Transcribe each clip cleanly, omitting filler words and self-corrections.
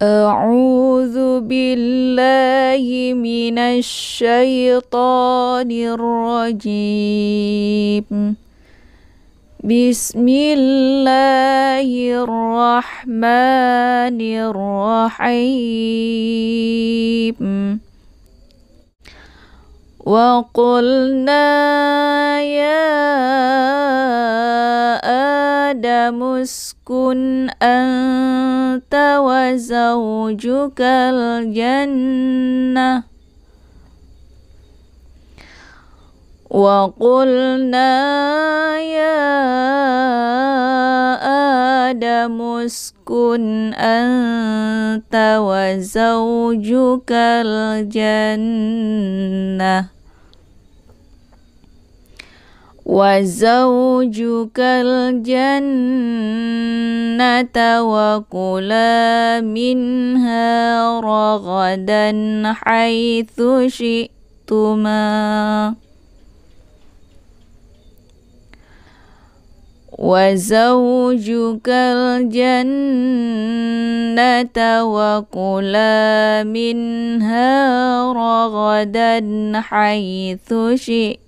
أعوذ بالله من الشيطان الرجيم. بسم الله الرحمن الرحيم. وقلنا يا آدم اسكن أنت وزوجك الجنة وقلنا يا آدم اسكن أنت وزوجك الجنة وكلا منها رغدا حيث شئتما وكلا منها رغدا حيث شئتما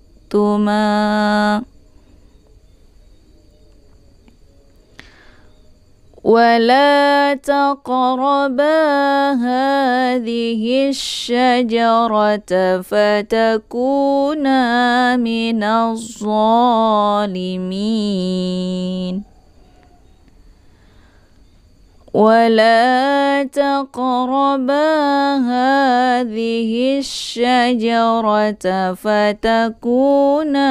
ولا تقربا هذه الشجرة فتكونا من الظالمين ولا تقربا هذه الشجرة فتكونا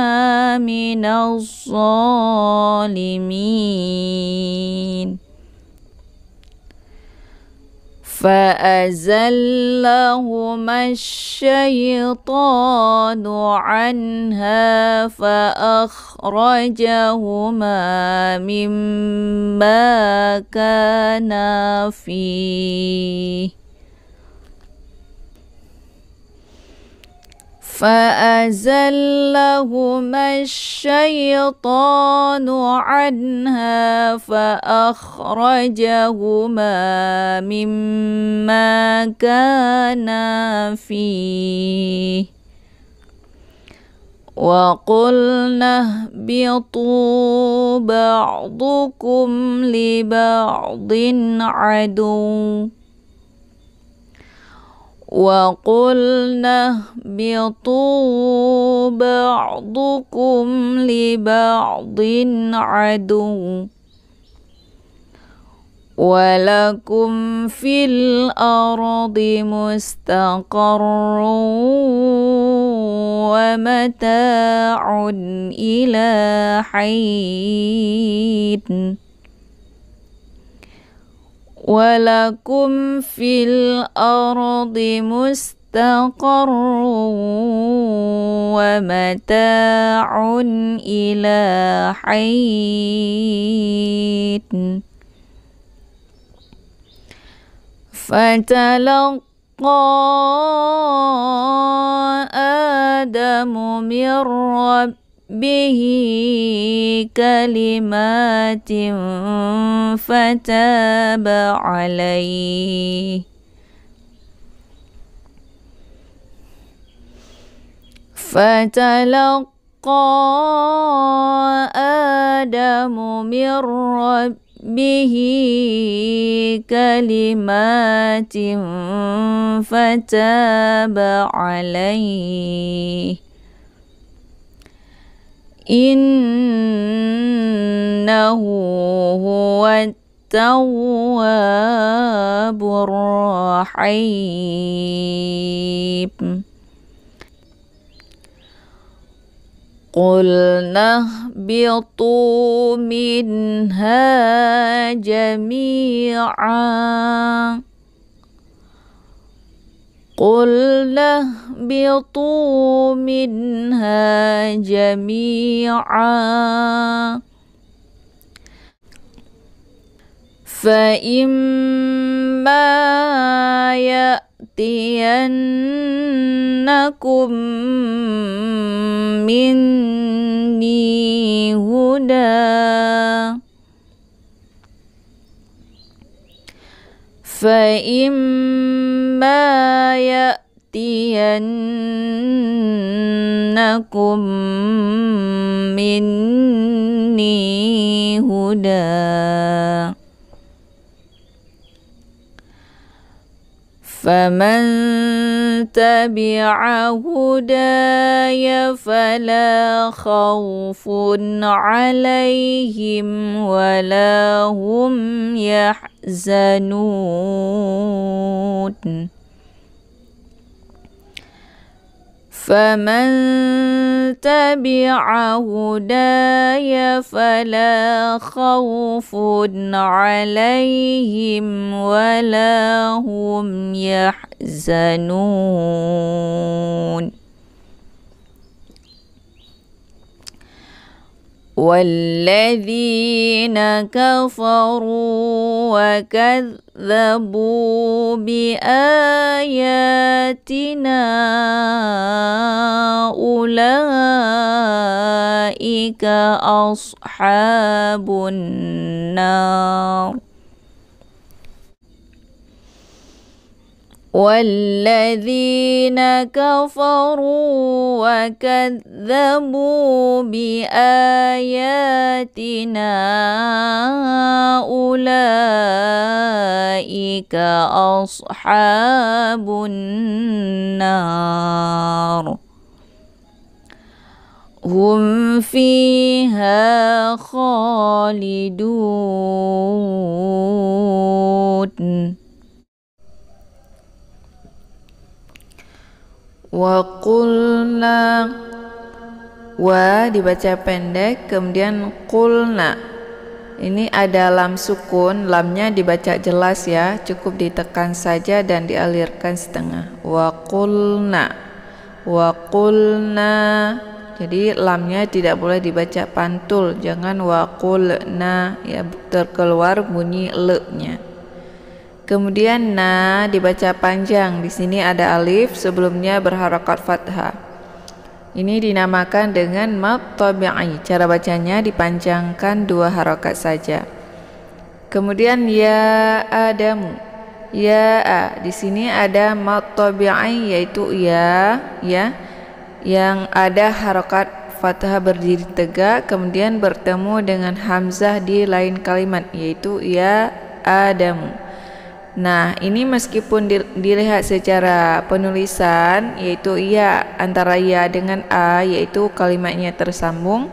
من الظالمين فأزلهما الشيطان عنها فأخرجهما مما كانا فيه فأزلهما الشيطان عنها فأخرجهما مما كانا فيه وقلنا اهبطوا بعضكم لبعض عدو وقلنا اهبطوا بعضكم لبعض عدو ولكم في الأرض مستقر ومتاع إلى حين ولكم في الأرض مستقر ومتاع إلى حين فتلقى آدم من ربه كلمات فتاب عليه آدم من ربه كلمات فتاب عليه إنه هو التواب الرحيم قلنا اهبطوا منها جميعا قلنا اهبطوا منها جميعا فإما يأتينكم مني هدى فإما يأتينكم مني هدى فمن تبع هداي فلا خوف عليهم ولا هم يحزنون فمن تبع هداي فلا خوف عليهم ولا هم يحزنون والذين كفروا وكذبوا بآياتنا أولئك أصحاب النار والذين كفروا وكذبوا بآياتنا أولئك أصحاب النار هم فيها خالدون Waqulna, wa dibaca pendek, kemudian qulna. Ini ada lam sukun, lamnya dibaca jelas ya, cukup ditekan saja dan dialirkan setengah. Waqulna, waqulna. Jadi lamnya tidak boleh dibaca pantul, jangan waqulna ya, terkeluar bunyi le-nya. Kemudian na dibaca panjang. Di sini ada alif, sebelumnya berharokat fathah. Ini dinamakan dengan mad tabi'i. Cara bacanya dipanjangkan 2 harokat saja. Kemudian ya Adamu, ya a. Di sini ada mad tabi'i yaitu ya, yang ada harokat fathah berdiri tegak, kemudian bertemu dengan hamzah di lain kalimat yaitu ya Adamu. Nah, ini meskipun dilihat secara penulisan yaitu ya, antara ya dengan a, yaitu kalimatnya tersambung,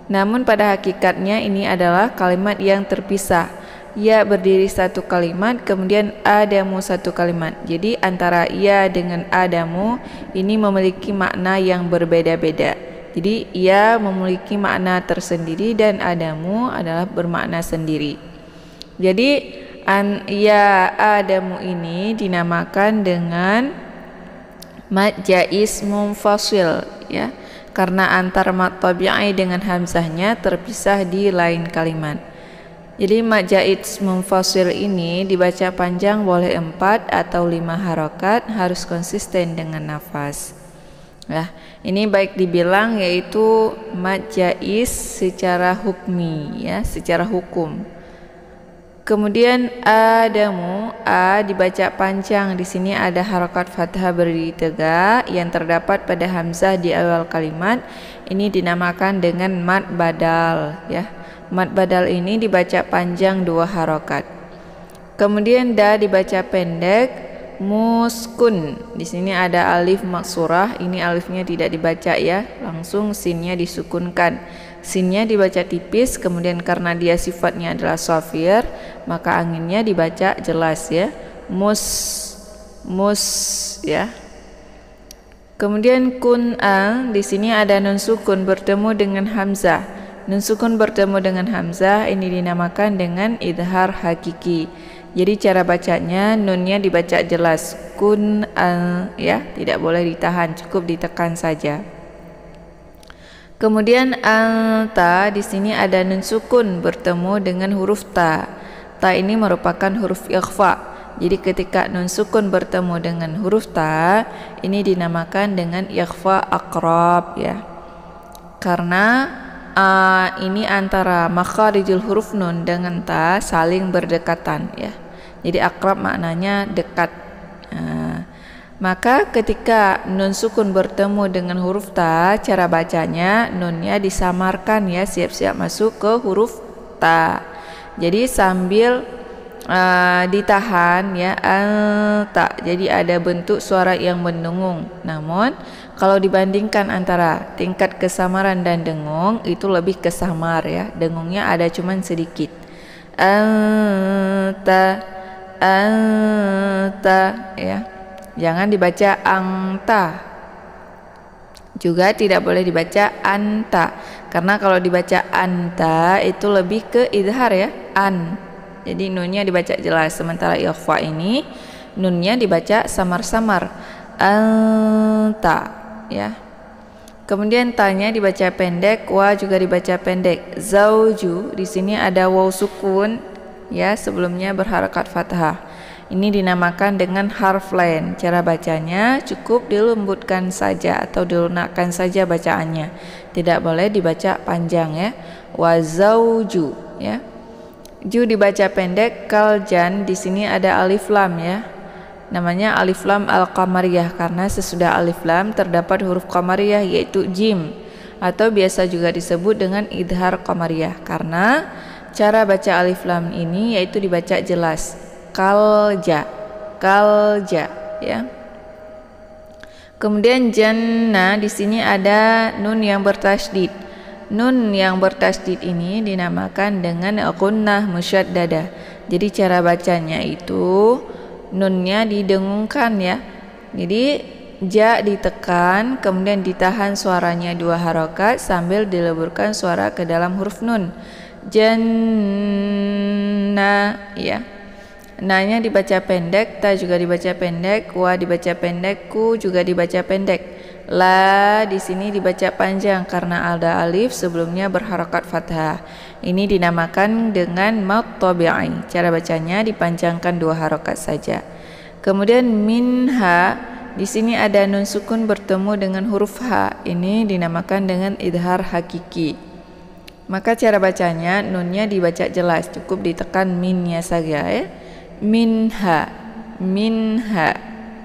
namun pada hakikatnya ini adalah kalimat yang terpisah. Ya berdiri satu kalimat, kemudian adamu satu kalimat. Jadi antara ya dengan adamu ini memiliki makna yang berbeda-beda. Jadi ya memiliki makna tersendiri dan adamu adalah bermakna sendiri. Jadi ya Adamu ini dinamakan dengan mad jaiz munfasil ya, karena antar mad tabi'i dengan hamzahnya terpisah di lain kalimat. Jadi mad jaiz munfasil ini dibaca panjang boleh 4 atau 5 harokat, harus konsisten dengan nafas. Nah, ini baik dibilang yaitu mad jaiz secara hukmi ya, secara hukum. Kemudian Adamu, a dibaca panjang. Di sini ada harokat fathah berdiri tegak yang terdapat pada hamzah di awal kalimat. Ini dinamakan dengan mad badal ya. Mad badal ini dibaca panjang 2 harokat. Kemudian da dibaca pendek, muskun. Di sini ada alif maksurah. Ini alifnya tidak dibaca ya, langsung sinnya disukunkan. Sinnya dibaca tipis, kemudian karena dia sifatnya adalah shafir, maka anginnya dibaca jelas ya. Mus ya. Kemudian kun'al, di sini ada nun sukun bertemu dengan hamzah. Nun sukun bertemu dengan hamzah ini dinamakan dengan idhar hakiki. Jadi cara bacanya nunnya dibaca jelas, kun'al ya, tidak boleh ditahan, cukup ditekan saja. Kemudian ta, di sini ada nun sukun bertemu dengan huruf ta. Ta ini merupakan huruf ikhfa. Jadi ketika nun sukun bertemu dengan huruf ta, ini dinamakan dengan ikhfa aqrab ya. Karena ini antara makharijul huruf nun dengan ta saling berdekatan ya. Jadi akrab maknanya dekat. Maka ketika nun sukun bertemu dengan huruf ta, cara bacanya nunnya disamarkan ya, siap-siap masuk ke huruf ta. Jadi sambil ditahan ya, ta. Jadi ada bentuk suara yang mendengung. Namun kalau dibandingkan antara tingkat kesamaran dan dengung, itu lebih kesamar ya. Dengungnya ada cuman sedikit. Ta, ya. Jangan dibaca angta. Juga tidak boleh dibaca anta. Karena kalau dibaca anta itu lebih ke idhar ya, an. Jadi nunnya dibaca jelas. Sementara ikhfa ini nunnya dibaca samar-samar. Anta ya. Kemudian tanya dibaca pendek, wa juga dibaca pendek. Zauju di sini ada waw sukun ya, sebelumnya berharakat fathah. Ini dinamakan dengan harf lain. Cara bacanya cukup dilembutkan saja atau dilunakkan saja bacaannya. Tidak boleh dibaca panjang ya. Wa zauju ya. Ju dibaca pendek. Kaljan di sini ada alif lam ya. Namanya alif lam al-qamariyah karena sesudah alif lam terdapat huruf qamariyah yaitu jim, atau biasa juga disebut dengan idhar qamariyah karena cara baca alif lam ini yaitu dibaca jelas. Kalja ya. Kemudian janna di sini ada nun yang bertasydid. Nun yang bertasydid ini dinamakan dengan gunnah musyaddadah. Jadi cara bacanya itu nunnya didengungkan ya. Jadi ja ditekan, kemudian ditahan suaranya 2 harokat sambil dileburkan suara ke dalam huruf nun. Janna ya. Nanya dibaca pendek, ta juga dibaca pendek, wa dibaca pendek, ku juga dibaca pendek. La di sini dibaca panjang karena ada alif sebelumnya berharakat fathah. Ini dinamakan dengan mad tabi'i. Cara bacanya dipanjangkan 2 harokat saja. Kemudian minha di sini ada nun sukun bertemu dengan huruf ha. Ini dinamakan dengan idhar hakiki. Maka cara bacanya nunnya dibaca jelas, cukup ditekan minnya saja ya. Minha.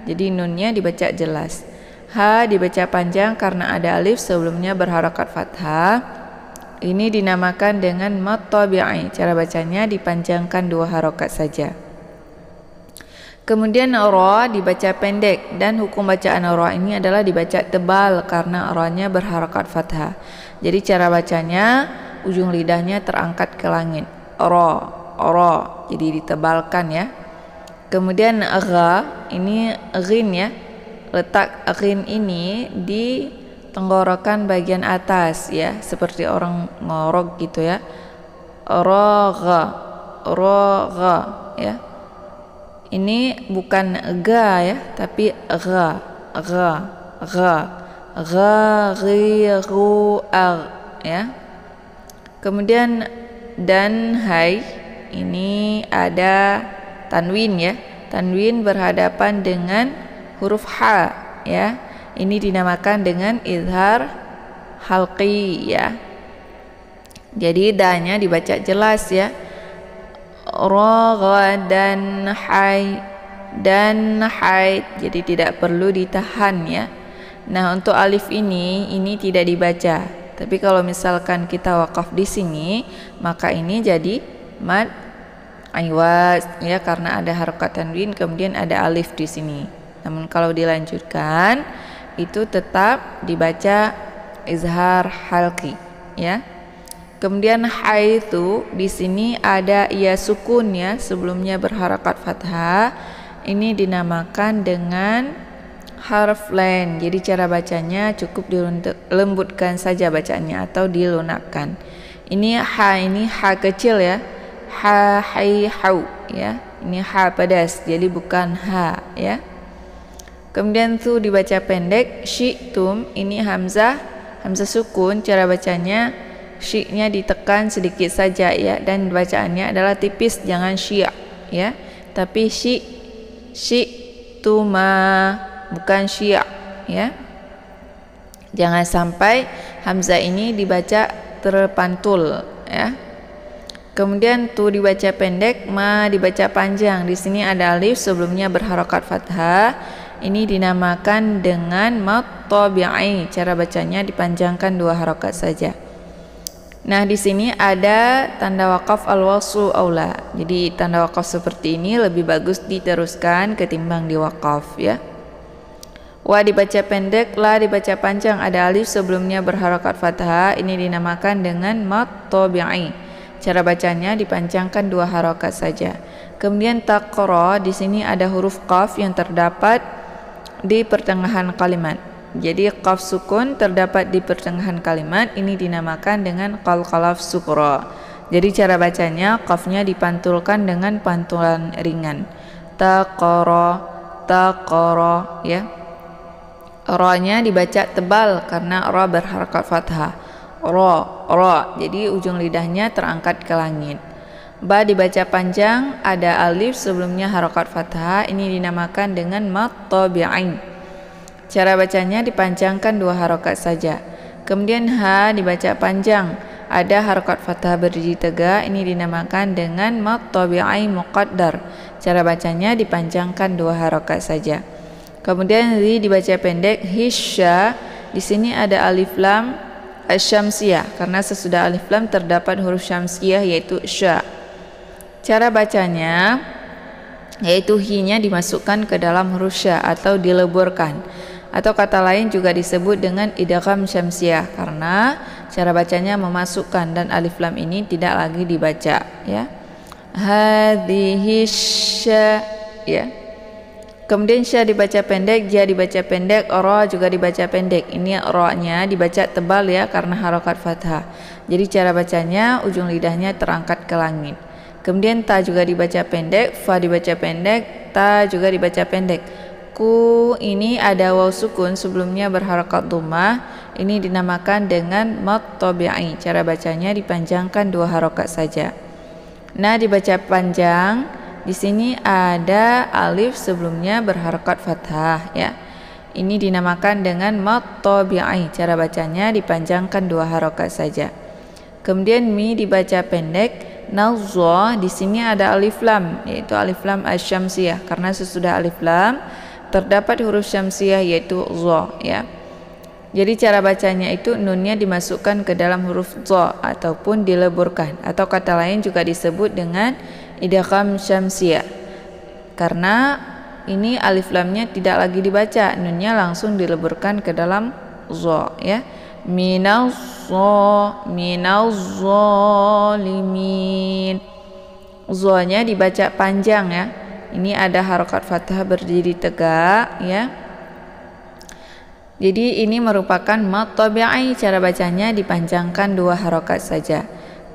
Jadi nunnya dibaca jelas. Ha dibaca panjang karena ada alif sebelumnya berharakat fathah. Ini dinamakan dengan mad tabi'i. Cara bacanya dipanjangkan 2 harokat saja. Kemudian ra dibaca pendek, dan hukum bacaan ra ini adalah dibaca tebal karena ra-nya berharakat fathah. Jadi cara bacanya ujung lidahnya terangkat ke langit. Ra, jadi ditebalkan ya. Kemudian gha, ini ghin ya. Letak ghin ini di tenggorokan bagian atas ya, seperti orang ngorok gitu ya. Ra ya. Ini bukan ga ya, tapi gha ghiru ya. Kemudian dan hai ini ada tanwin ya. Tanwin berhadapan dengan huruf ha ya. Ini dinamakan dengan izhar halqi ya. Jadi danya dibaca jelas ya. Ra dan hai jadi tidak perlu ditahan ya. Nah, untuk alif ini tidak dibaca. Tapi kalau misalkan kita wakaf di sini, maka ini jadi mad iwaz ya, karena ada harokat tanwin kemudian ada alif di sini. Namun kalau dilanjutkan itu tetap dibaca izhar halqi ya. Kemudian haitsu di sini ada ya sukun ya, sebelumnya berharakat fathah. Ini dinamakan dengan harf lain. Jadi cara bacanya cukup dilembutkan saja bacaannya atau dilunakkan. Ini ha kecil ya. Ha hai hau ya. Ini ha pedas, jadi bukan ha ya. Kemudian tu dibaca pendek. Syi'tum ini hamzah sukun. Cara bacanya syi-nya ditekan sedikit saja ya, dan bacaannya adalah tipis, jangan syi' ya, tapi syi'tuma bukan syi' ya. Jangan sampai hamzah ini dibaca terpantul ya. Kemudian tu dibaca pendek, ma dibaca panjang. Di sini ada alif sebelumnya berharokat fathah. Ini dinamakan dengan mad tabi'i. Cara bacanya dipanjangkan 2 harokat saja. Nah, di sini ada tanda wakaf al-waslu aula. Jadi tanda wakaf seperti ini lebih bagus diteruskan ketimbang diwakaf ya. Wa dibaca pendek, la dibaca panjang, ada alif sebelumnya berharokat fathah. Ini dinamakan dengan mad tabi'i. Cara bacanya dipanjangkan 2 harokat saja. Kemudian taqra, di sini ada huruf qaf yang terdapat di pertengahan kalimat. Jadi qaf sukun terdapat di pertengahan kalimat, ini dinamakan dengan qalqalaf sukra. Jadi cara bacanya qafnya dipantulkan dengan pantulan ringan. Taqara, taqara ya. Ra-nya dibaca tebal karena ra berharakat fathah. Ra. Jadi ujung lidahnya terangkat ke langit. Ba dibaca panjang, ada alif sebelumnya harakat fathah, ini dinamakan dengan mad tabi'i. Cara bacanya dipanjangkan 2 harokat saja. Kemudian ha dibaca panjang, ada harokat fathah berdiri tegak, ini dinamakan dengan mad tabi'i muqaddar. Cara bacanya dipanjangkan 2 harokat saja. Kemudian ri dibaca pendek, hisya. Di sini ada alif lam asy-syamsiyah karena sesudah alif lam terdapat huruf syamsiyah yaitu sya. Cara bacanya yaitu hi-nya dimasukkan ke dalam huruf sya atau dileburkan. Atau kata lain juga disebut dengan idgham syamsiyah karena cara bacanya memasukkan dan alif lam ini tidak lagi dibaca ya. Hadhihi sya ya. Kemudian sya dibaca pendek, ja dibaca pendek, ra juga dibaca pendek. Ini ra-nya dibaca tebal ya karena harokat fathah. Jadi cara bacanya ujung lidahnya terangkat ke langit. Kemudian ta juga dibaca pendek, fa dibaca pendek, ta juga dibaca pendek. Ku ini ada waw sukun sebelumnya berharakat dhammah, ini dinamakan dengan mad tabi'i. Cara bacanya dipanjangkan 2 harokat saja. Nah, dibaca panjang, di sini ada alif sebelumnya berharakat fathah ya. Ini dinamakan dengan mad tabi'i. Cara bacanya dipanjangkan 2 harokat saja. Kemudian mi dibaca pendek. Nazza, di sini ada alif lam yaitu alif lam asy-syamsiyah karena sesudah alif lam terdapat huruf syamsiyah yaitu za ya. Jadi cara bacanya itu nunnya dimasukkan ke dalam huruf za ataupun dileburkan, atau kata lain juga disebut dengan idgham syamsiyah. Karena ini alif lamnya tidak lagi dibaca, nunnya langsung dileburkan ke dalam za ya. Minaz zalimin. Za-nya dibaca panjang ya. Ini ada harokat fathah berdiri tegak ya. Jadi ini merupakan mad tabi'i. Cara bacanya dipanjangkan 2 harokat saja.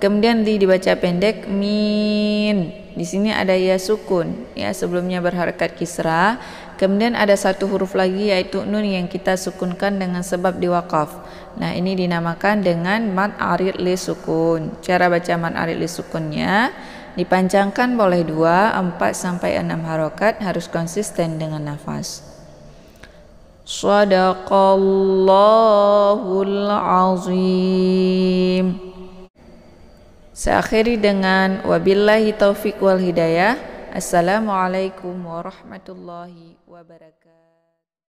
Kemudian dibaca pendek min. Di sini ada ya sukun ya, sebelumnya berharakat kisra. Kemudian ada satu huruf lagi yaitu nun yang kita sukunkan dengan sebab diwakaf. Nah, ini dinamakan dengan mad arid li sukun. Cara baca mad arid li sukunnya dipanjangkan boleh 2, 4 sampai 6 harokat, harus konsisten dengan nafas. Shadaqallahul azim. Saya akhiri dengan wabillahi taufiq wal hidayah. Assalamualaikum warahmatullahi wabarakatuh.